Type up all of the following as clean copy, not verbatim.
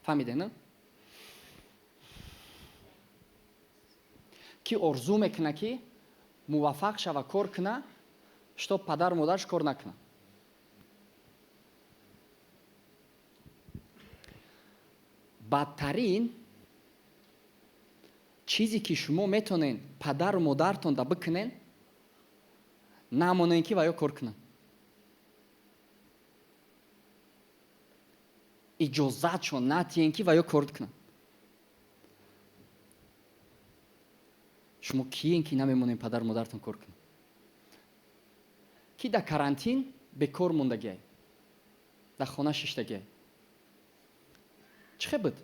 фаҳмиден? Ки орзу мекуна ки муваффақ шава кор куна, чтоб падару модараш кор накуна. бадтарин чизе ки шумо метонен падару модартон да бикунен, намонен ки ва ё кор кунан. иҷозатшон натиҳен ки ва ё кор кунан. шумо киен ки намемонен падару модартон кор кунан? ки дар карантин бекор мондагиай, дар хона шиштагиай. чӣ хел буд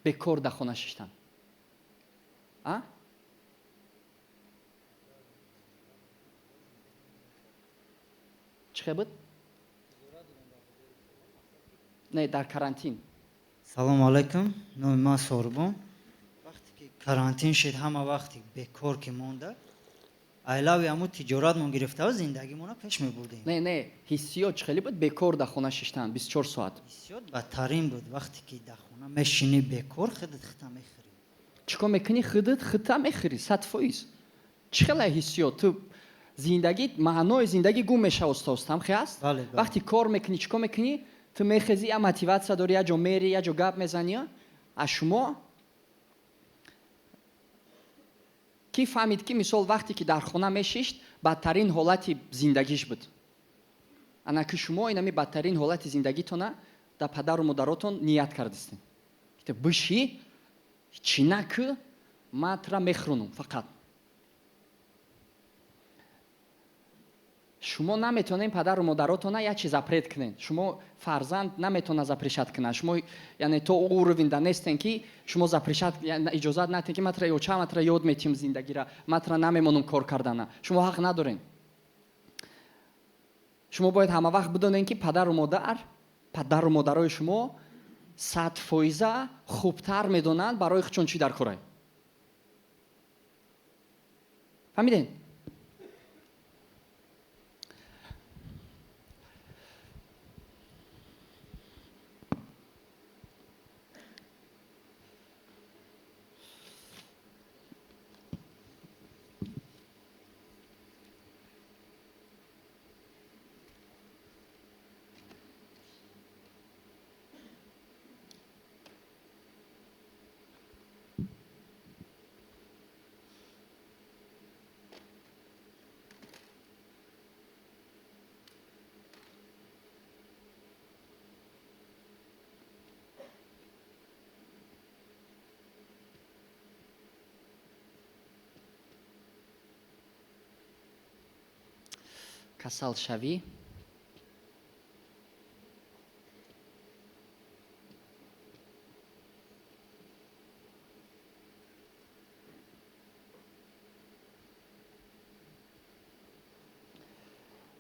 бекор дар хона шиштан? чӣ хел буд? не, дар карантин. салому алайкум, номи ман Сорбон. вақте ки карантин шуд, ҳама вақти бекор ки монда, айлави ҳамун тиҷоратмон гирифтава зиндагимона пеш мебурдем. не, ҳиссиёт чӣ хеле буд бекор дар хона шиштан 24 соат? ҳиссиёт бадтарин буд. вақте ки дар хона мешинӣ бекор, худат хита мехӯрӣ. чӣ кор мекунӣ? худат хита мехӯрӣ 100%. чӣ хеле ҳиссиёт? ту зиндагӣ, маънои зиндагӣ гум мешава уста хест? вақти кор мекунӣ, чӣ кор мекунӣ? ту мехезӣ, я мотиватсия дорӣ, я ҷо мерӣ, я ҷо гап мезанӣ. аз шумо ки фаҳмид ки мисол вақте ки дар хона мешишт бадтарин ҳолати зиндагиш буд. ана ки шумо инами бадтарин ҳолати зиндагитона дар падару модаротон ният кардистед. бишӣ чӣ накӣ, ман тура мехӯрунам фақат. шумо наметонед падару модаротона як чиз запрет кунед. шумо фарзанд наметона запрешат кунад. шумо яъне то уровень да нестен ки шумо запрешат иҷозат надиҳед ки матра ёча матра ёд метиҳам зиндагиро, матра намемонам кор кардана. шумо ҳақ надоред. шумо бояд ҳама вақт бидонед ки падару модарои шумо 100% хубтар медонанд барои худшон чӣ дар корай. фаҳмидед? касал шавӣ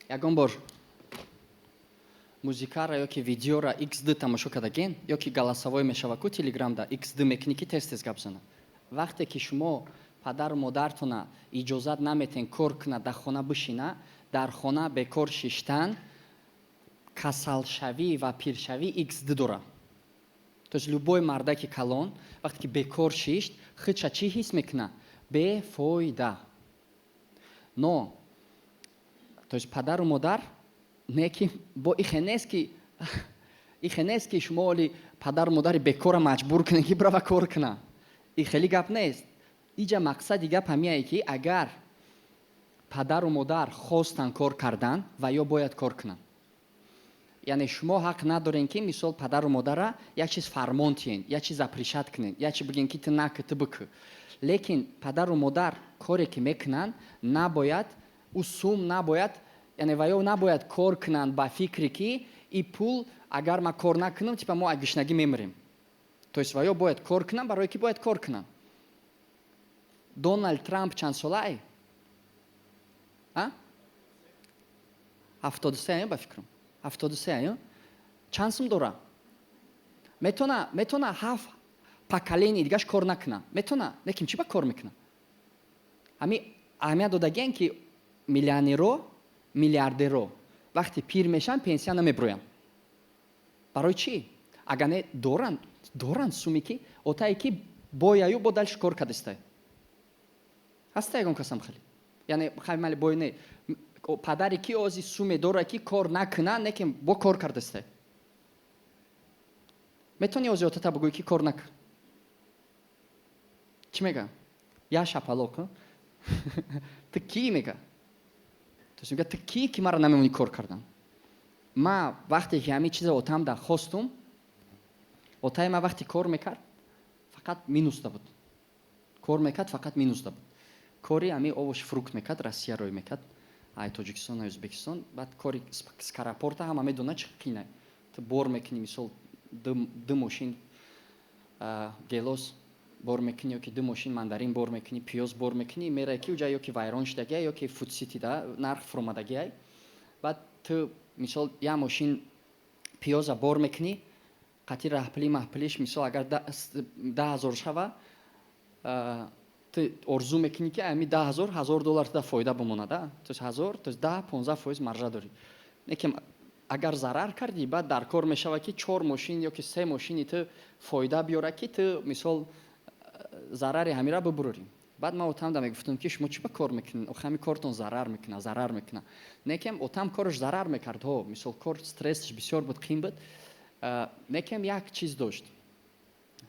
ягон бор музикаро ёки видеоро XD тамошо кардаген, ёки галасовой мешава ку телеграмда XD мекунӣ ки тез гап зана. вақте ки шумо падару модартона иҷозат наметен кор кунад, дар хона бишина, дар хона бекор шиштан, касалшавӣ ва пиршавӣ XD дора. то есть любой мардаки калон вақте ки бекор шишт, худша чӣ ҳис мекуна? Бефоида. но то есть падару модар не ки бо ихе нест ки шумо оли падару модари бекора маҷбур кунед ки брава кор куна. ин хеле гап нест. иҷа мақсади гап ҳамиае ки агар падару модар хостан кор кардан ва ё бояд кор кунанд, яъне шумо ҳақ надоред ки мисол падару модара як чиз фармон тиҳен, як чиз запрешат кунед, як чиз бигӯед ки ту накӣ, ту бикӯ. лекин падару модар коре ки мекунанд набояд усум набояд, яъне ва ё набояд кор кунанд ба фикре ки и пул агар ман кор накунам типа мо аз гушнагӣ мемирем. то есть ва ё бояд кор кунанд барое ки бояд кор кунанд. Дональд Трамп чанд солае? 73 ба фикрам. 73 чанд сум дора? метона 7 поколение дигаш кор накуна. метона, лекин чӣ ба кор мекуна? аҳамият додагиен ки миллионеро, миллиардеро вақти пир мешан пенсия намеброянд. барои чӣ? агар не доранд доранд суме ки отае ки бояю бо дальше кор кадистай ҳаста ягон касам хали яъне хаймали бой не падари ки ози суме дора ки кор накна некем бо кор кардастай метони ози отата бигӯй ки кор нак чӣ мега я шапалок ту кӣ мега ту кӣ ки мара намемонӣ кор кардан ма вақте ки ҳамин чиза отам да хостум отаи ма вақте кор мекард фақат минусда буд кор мекард фақат минусда буд кори ҳамин овош фрукт мекард Россия рой мекард ай Тоҷикистон ай Ӯзбекистон баъд кори скарапорта ҳама медона чӣ қинай ту бор мекунӣ мисол ду мошин гелос бор мекунӣ ёки ду мошин мандарин бор мекунӣ пиёз бор мекунӣ мерае ки уҷа ёки вайрон шудагиай ёки фудситида нарх фуромадагиай баъд ту мисол я мошин пиёза бор мекунӣ қати раҳпили маҳпилиш мисол агар 10,000 шава ту орзу мекунӣ ки ами 10,000 $1,000 да фоида бимонада то 1000 то 10-15% маржа дорӣ некем агар зарар кардӣ баъд дар кор мешава ки 4 мошин ёки 3 мошини ту фоида биёра ки ту мисол зарари ҳамира бибурорӣ баъд ма отамда мегуфтам ки шумо чӣ ба кор мекунед охи ҳамин кортон зарар мекуна некем отам кораш зарар мекард мисол кор стрессш бисёр буд қин буд некем як чиз дошт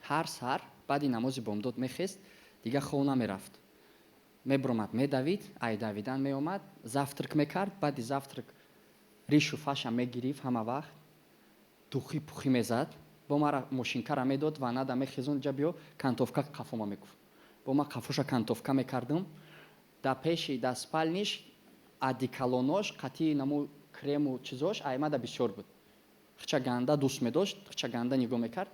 ҳар сар баъди намози бомдод мехест дига хона мерафт мебуромад медавид ай давидан меомад завтрак мекард баъди завтрак ришу фаша мегирифт ҳама вақт духи пухи мезад бо мара мошинкара медод ва нада мехезон ҷа биё кантовка қафома мегуфт бо ма қафоша кантовка мекардам да пеши да спальниш адикалонош қатии наму крему чизош аймада бисёр буд хича ганда дӯст медошт хича ганда нигоҳ мекард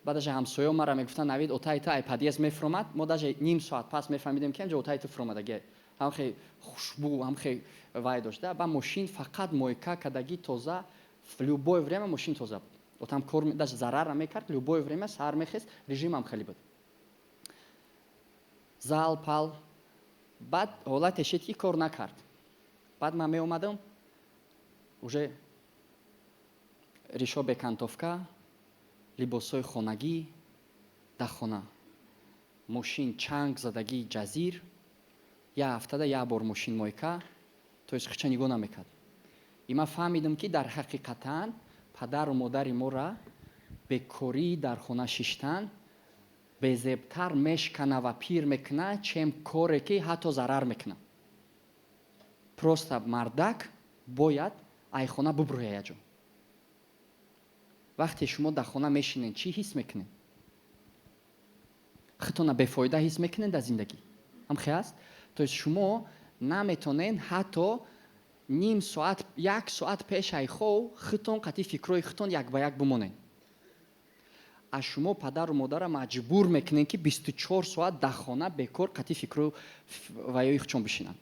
баъдаш ҳамсоё мара мегуфтанд навид отаи ту ай подъезд мефуромад мо даже ним соат пас мефаҳмидем ки амҷо отаи ту фуромадагиай ҳамхе хушбу ҳамхе вай дошта ба мошин фақат мойка кадаги тоза в любое время мошин тоза буд отам кор даже зарара мекард любое время сар мехест режимам хеле буд зал пал баъд ҳолате шид ки кор накард баъд ман меомадам уже ришо бекантовка либосҳои хонагӣ дар хона мошин чанг задагии ҷазир як ҳафтада як бор мошин мойка то ҳеҷ қича нигоҳ намекард и ман фаҳмидам ки дар ҳақиқатан падару модари мора бекорӣ дар хона шиштан безебтар мешкана ва пир мекуна чем коре ки ҳатто зарар мекуна просто мардак бояд ай хона бубуроя яҷо вақте шумо дар хона мешинед чӣ ҳис мекунед худтона бефоида ҳис мекунед дар зиндагӣ ҳамхе аст то есть шумо наметонед ҳатто ним соат як соат пеш ай хов худтон қатъи фикрҳои худтон як ба як бимонед а шумо падару модара маҷбур мекунед ки 24 соат дар хона бекор қатъи фикру ваёи худшон бишинанд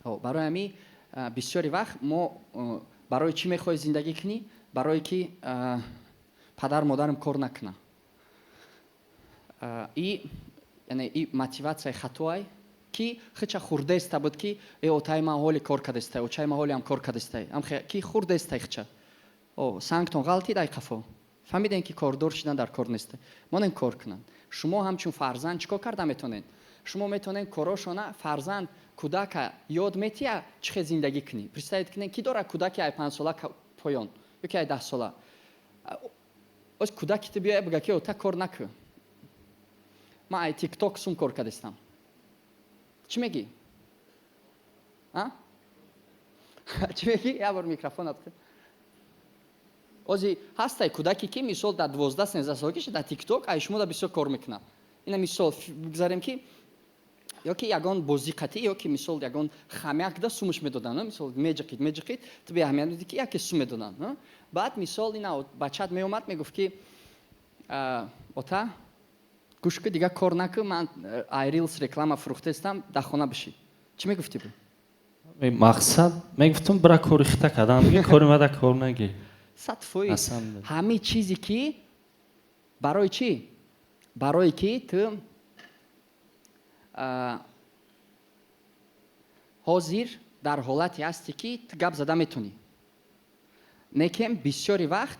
барои ҳамин бисёри вақт мо барои чӣ мехоҳӣ зиндагӣ кунӣ барое ки падару модарам кор накуна и мотиватсияи хатоай ки хича хурдеста буд ки отаи ман ҳоли кор кардастай очаи ман ҳолиам кор кардастай амхе ки хурдестай хича сангтон ғалтид ай қафо фаҳмидем ки кордор шидан дар кор нестай монем кор кунанд шумо ҳамчун фарзанд чӣ кор карда метонед шумо метонед корошона фарзанд кудака ёд метия чӣ хел зиндагӣ кунӣ представед кунед ки дора кудаки ай 5 сола поён ёки ай 10 сола оз кудаки ту биёя бига ки ота кор накӯ ман ай тикток сум кор кардастам чӣ мегӣ чӣ мегӣ як бор микрофонат ози ҳастай кудаке ки мисол дар 12-13 солагиша дар тикток ай шумо да бисёр кор мекунад ина мисол бигзарем ки ёки ягон бозиқатӣ ёки мисол ягон хамякда сумаш медоданд мисол меджиқид ту беаҳамият медиди ки яке сум медоданд баъд мисол ина бачат меомад мегуфт ки ота гӯш ку дига кор накӯ ман айрилс реклама фурӯхтестам дар хона бишӣ чӣ мегуфтӣ бу мақсад мегуфтам бира кори хита кардам меги кори мада кор наги сатфои ҳамин чизе ки барои чӣ барое ки ту ҳозир дар ҳолате ҳастӣ ки ту гап зада метонӣ некем бисёри вақт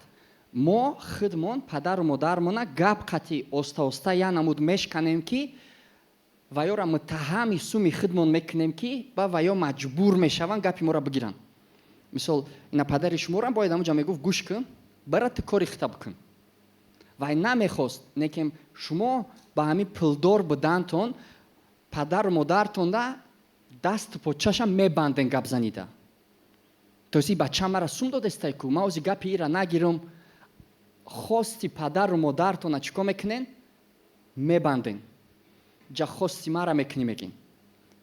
мо худмон падару модармона гап қати оста я намуд мешканем ки ваёра муттаҳами суми худмон мекунем ки ба ваё маҷбур мешаванд гапи мора бигиранд. мисол ина падари шумора бояд амуҷа мегуфт гӯш кун бара ту кори хута бикун. вай намехост некем шумо ба ҳамин пулдор будантон падару модартонда дасту почаша мебанден гап занида. то зи бача мара сум додестай ку ма ози гапи ира нагирам. хости падару модартона чӣ кор мекунен? Мебанден. ҷа хости мара мекунӣ мегин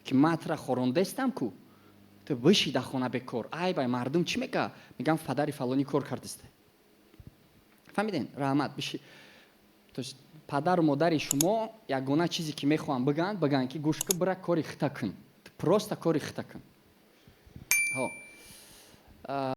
ки матра хорондестам ку ту биши да хона бекор. ай бай мардум чӣ мега? мегам падари фалонӣ кор кардесте. фаҳмиден? раҳмат биши. то есть падару модари шумо ягона чизе ки мехоҳанд биганд ки гӯш ку бира кори хута кун. Просто кори хута кун.